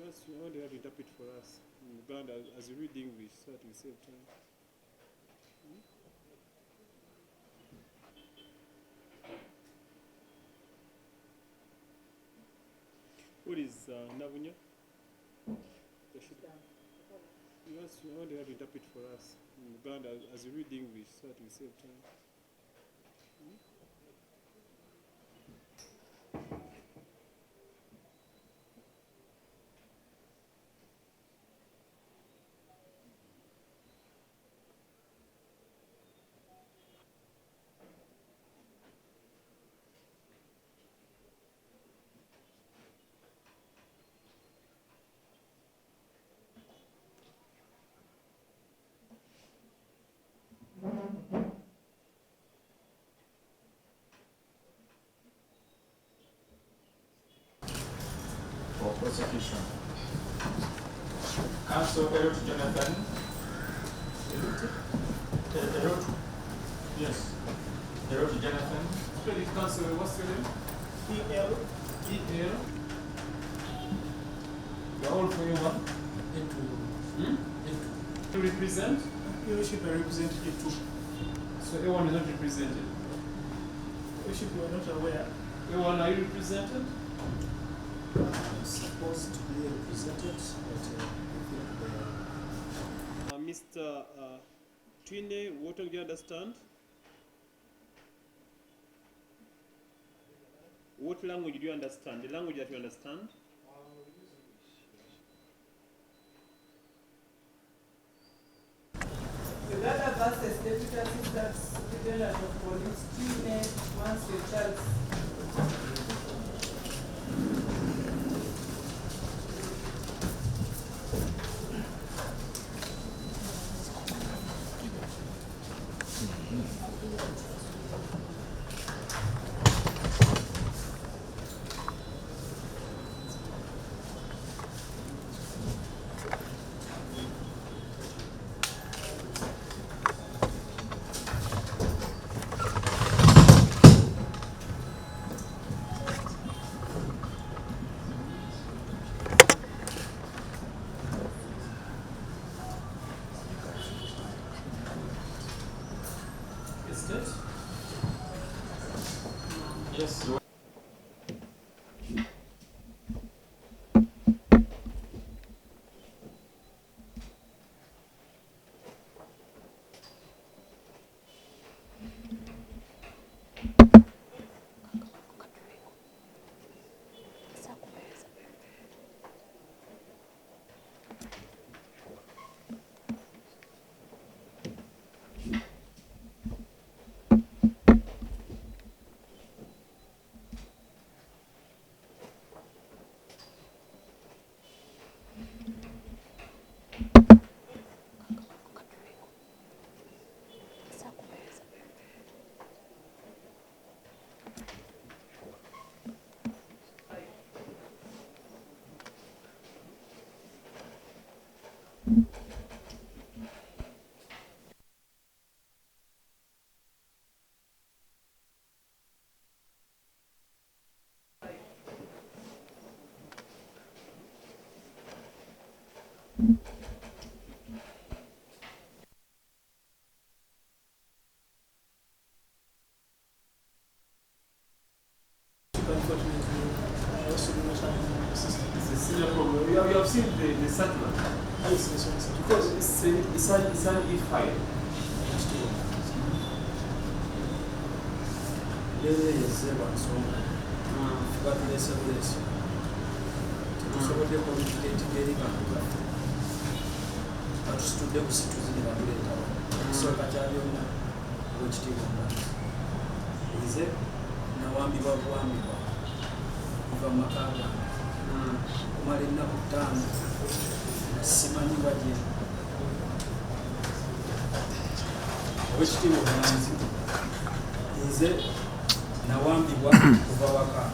Yes, I want to have interpret for us in Uganda as you read English so that we save time. What is Navunya? Yes, I want to have interpret for us in Uganda as you read English so that we save time. For prosecution. Counsel Errol Jonathan. Errol. Yes. Errol Jonathan. Counsel, what's your name? E.L. You're all for your one? To represent? Your Worship, I represent A2. So A1 is not represented. Worship, you are not aware. A1, are you represented? I'm supposed to be represented, but I think Mr. Twiine, what do you understand? What language do you understand? The language that you understand? Uganda versus Deputy Assistant Superintendent of Police, Twiine, once your Charlse. Is it? Yes. unfortunately, I also do not have any assistance. It's a senior problem. You have seen the settlement. Yes, yes, yes. Because it's an e-file. Yezeba nsonga batulese bulesi tusobodde communicating eri bantu baffe batusitudde ku situzi ne batuleetawo ekisooka kya byonna olwekitiibwa omulamuzi nze nawambibwa buwambibwa kuva mu maka gange okumala ennaku 5 nga simanyibwa gye olwekitiibwa omulamuzi nze nawambibwa kuva waka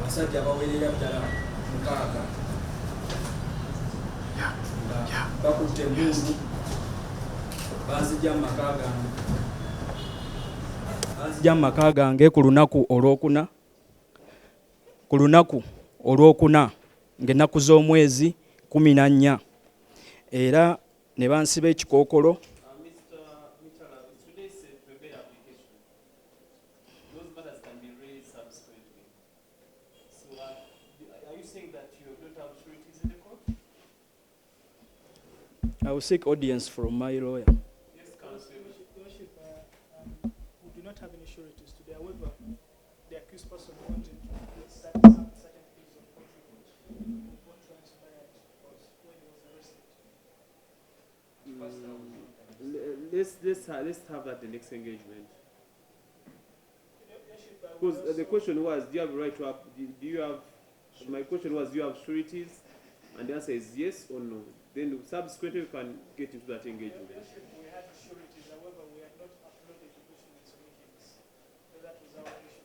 abasajja bawerera ddala 6 nga bakutte emmundu banzijja mu maka gange ku lunaku olwokuna ku lunaku olwokuna ng'ennaku z'omwezi 14 era ne bansiba ekikookolo. I will seek audience from my lawyer. Yes, Counsel. Your Worship, we do not have any sureties today. However, the accused person wanted to get certain piece of contribute what transpired was when he was arrested. Let's have that the next engagement. Your Worship, I would Because the also- question was, do you have a right to have? Do you have? My question was, do you have sureties? And the answer is yes or no. Then subsequently we can get into that Your engagement. Worship, we had sureties. However, we had not uploaded the documents or meetings. So that was our issue.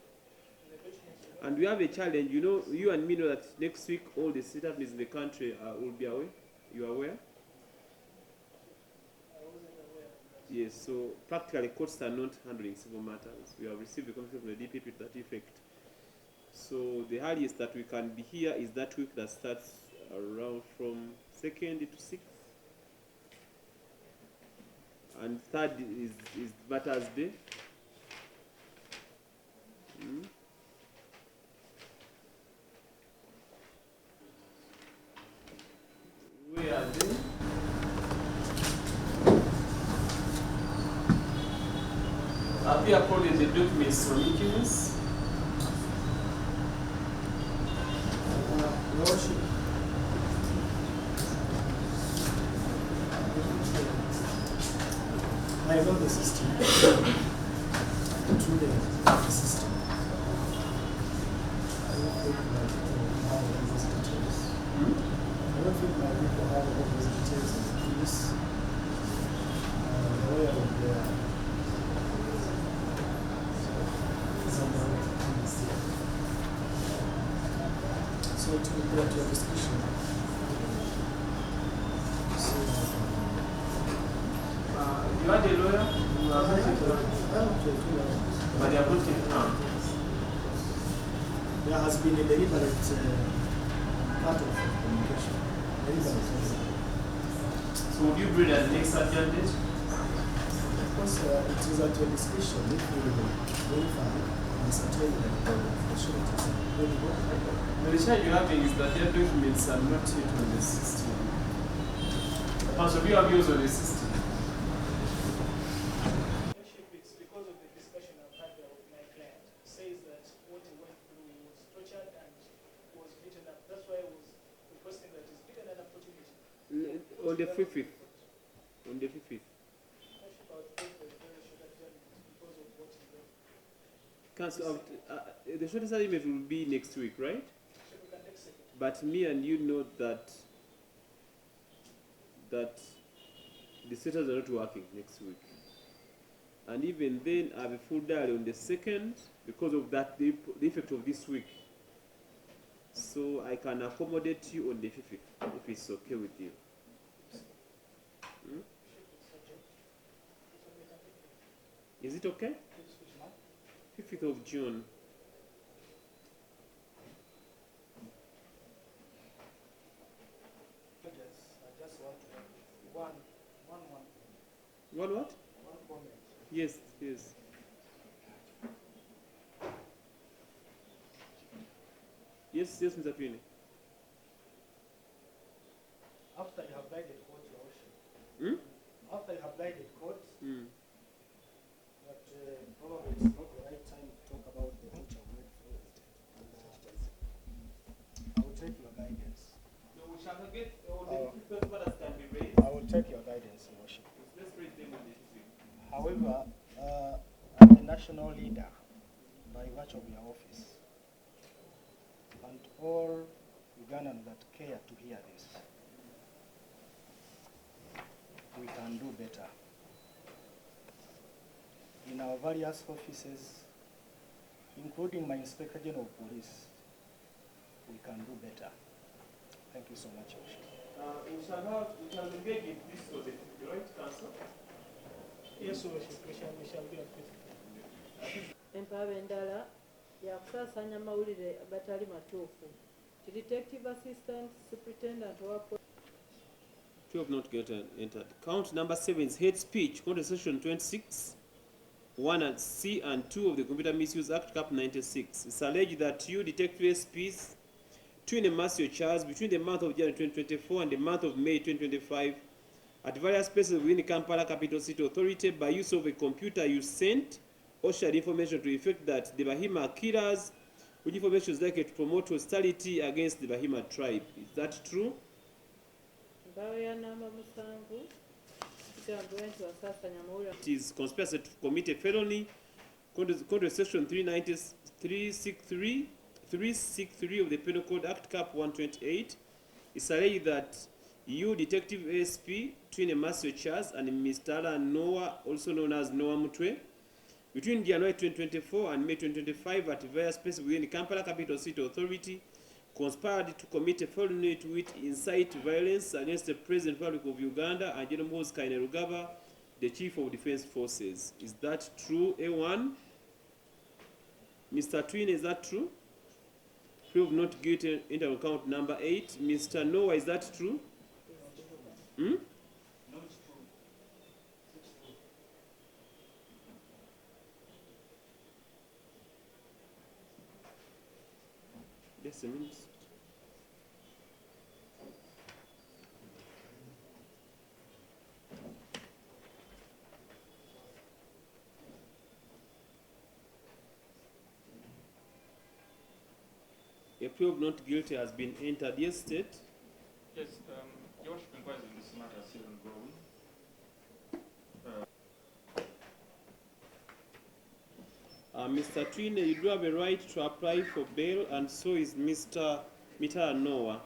The documents were not- And we have a challenge. You know, you and me know that next week all the citizens in the country will be away. You are aware? I wasn't aware of that. Yes. So practically courts are not handling civil matters. We have received a confirmation from the DPP to that effect. So the earliest that we can be here is that week that starts around from 2nd to 6th. And 3rd is Matters Day. Where are they? Have you uploaded the documents from Equinus? Your Worship. I know the system. Truly, the system. I don't think my people have all those details. I don't think my people have all those details of the police. Lawyer of their so it will be at your discretion. So, You are the lawyer? You are not a lawyer. But they are not in town. there has been a deliberate part of communication. Deliberate. So would you bring an next agenda date? Of course, it is at your discretion if you verify and ascertain that the short is available. The challenge you're having is that their documents are not yet on the system. Also, do you have yours on the system? Worship, it's because of the discussion I've had with my client. He says that what he went through, he was tortured and was beaten up. That's why I was requesting that he's given an opportunity. On the 5th. On the 5th. Worship, I would pray for a very short adjournment because of what he went through. Council, the shortest argument will be next week, right? So we can accept it. But me and you know that the centers are not working next week. And even then, I have a full diary on the 2nd because of that, the effect of this week. So I can accommodate you on the 5th, if it's okay with you. Is it okay? 5th of June. I just want to one One what? comment. Yes, yes. Yes, yes, Mr. Twiine. After you have guided court, Your Worship. Hmm? After you have guided court, Hmm. but probably it's not the right time to talk about the which I've made through it. And I will take your guidance. No, we shall get all Oh. the people that can be raised. I will take your guidance, Your Worship. Let's read them on the 5th. However, as a national leader, by virtue of your office, and all Ugandans that care to hear this, we can do better. In our various offices, including my Inspector General of Police, we can do better. Thank you so much, Your Worship. We shall engage in this for the 5th, right, Council? Yes, Worship, we shall be at 50. Empaba endala yakusaasaanya amawulire agatali matuufu. Detective assistant superintendent wa 12 not get entered. Count number 7 is hate speech, under section 26, 1 and C and 2 of the Computer Misuse Act, Cap 96. It's alleged that you, Detective SPs, Twiine Matthew Charlse, between the month of January 2024 and the month of May 2025, at various places within the Kampala Capital City Authority, by use of a computer, you sent or shared information to the effect that the Bahima are killers, which information is likely to promote hostility against the Bahima tribe. Is that true? mbawo ya namba musanvu kigambibwa nti wasaasaanya amawulire. It is conspiracy to commit a felony, under section 363 of the Penal Code Act, Cap 128. It's alleged that you, Detective ASP Twiine Matthew Charlse and Mr. Alan Noah, also known as Noah Mutwe, between January 2024 and May 2025 at various places within the Kampala Capital City Authority, conspired to commit a felony to which incite violence against the President Republic of Uganda and General Muhoozi Kainerugaba, the Chief of Defense Forces. Is that true, A1? Mr. Twiine, is that true? Prove not guilty, enter on count number 8. Mr. Noah, is that true? Hmm? No, it's true. It's true. Just a minute. A plea of not guilty has been entered. Yes, state. Yes, Your Worship inquiries in this matter are still ongoing. Mr. Twiine, you do have a right to apply for bail, and so is Mr. Noah.